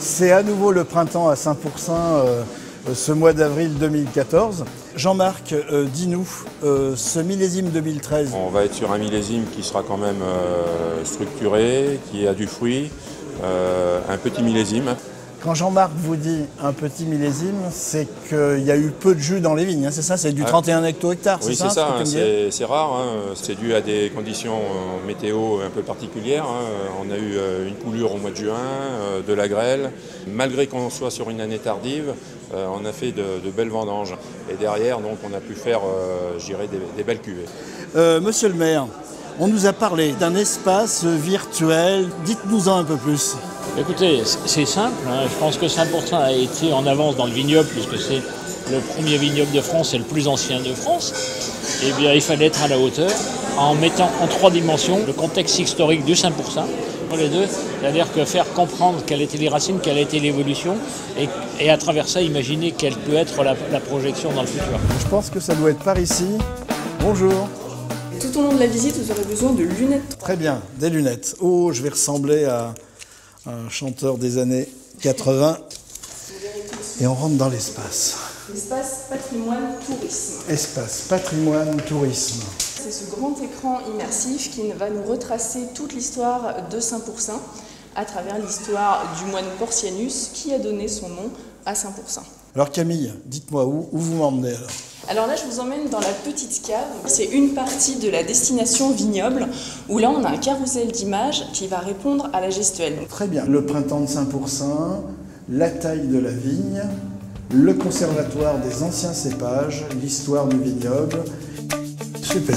C'est à nouveau le printemps à Saint-Pourçain ce mois d'avril 2014. Jean-Marc, dis-nous, ce millésime 2013. On va être sur un millésime qui sera quand même structuré, qui a du fruit, un petit millésime. Quand Jean-Marc vous dit un petit millésime, c'est qu'il y a eu peu de jus dans les vignes, hein, c'est ça? C'est du 31 hecto-hectares, oui, c'est ça? C'est rare, hein. C'est dû à des conditions météo un peu particulières. Hein. On a eu une coulure au mois de juin, de la grêle. Malgré qu'on soit sur une année tardive, on a fait de belles vendanges. Et derrière, donc, on a pu faire, je dirais, des belles cuvées. Monsieur le maire, on nous a parlé d'un espace virtuel. Dites-nous-en un peu plus. Écoutez, c'est simple, hein. Je pense que Saint-Pourçain a été en avance dans le vignoble, puisque c'est le premier vignoble de France et le plus ancien de France. Eh bien, il fallait être à la hauteur en mettant en 3 dimensions le contexte historique du Saint-Pourçain, les deux, c'est-à-dire que faire comprendre quelles étaient les racines, quelle a été l'évolution, et à travers ça, imaginer quelle peut être la projection dans le futur. Je pense que ça doit être par ici. Bonjour. Tout au long de la visite, vous aurez besoin de lunettes. Très bien, des lunettes. Oh, je vais ressembler à un chanteur des années 80. Et on rentre dans l'espace. L'espace patrimoine tourisme. Espace patrimoine tourisme. C'est ce grand écran immersif qui va nous retracer toute l'histoire de Saint-Pourçain à travers l'histoire du moine Porcianus qui a donné son nom à Saint-Pourçain. Alors Camille, dites-moi où vous m'emmenez alors? Alors là, je vous emmène dans la petite cave. C'est une partie de la destination vignoble où là, on a un carrousel d'images qui va répondre à la gestuelle. Très bien. Le printemps de Saint-Pourçain, la taille de la vigne, le conservatoire des anciens cépages, l'histoire du vignoble. Super.